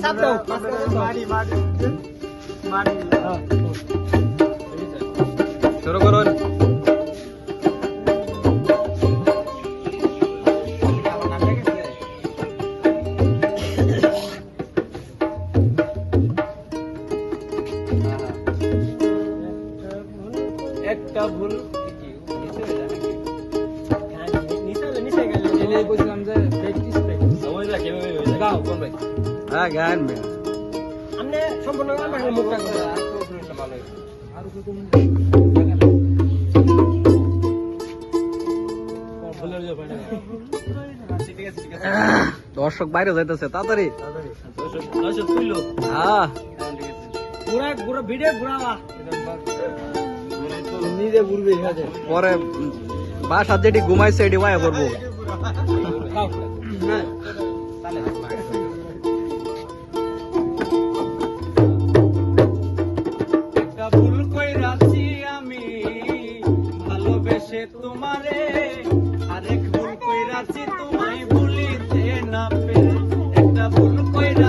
চাপ দাও শুরু করুন। একটা ভুল নিচে গেলে বলছিলাম যে প্র্যাকটিস গাও কোন ভাই হ্যাঁ গান আমনে সম্পূর্ণ আমার মুখটা করে দর্শক বাইরে যাইতেছে তাড়াতাড়ি। পরে বাসা যেটি ঘুমাইছে এটি ওয়া করবো। একটা ভুল কইরাছি আমি ভালোবেসে তোমারে, আরেক ভুল কইরাছি তোমায় ভুলিতে না পেরে। একটা ভুল কইরা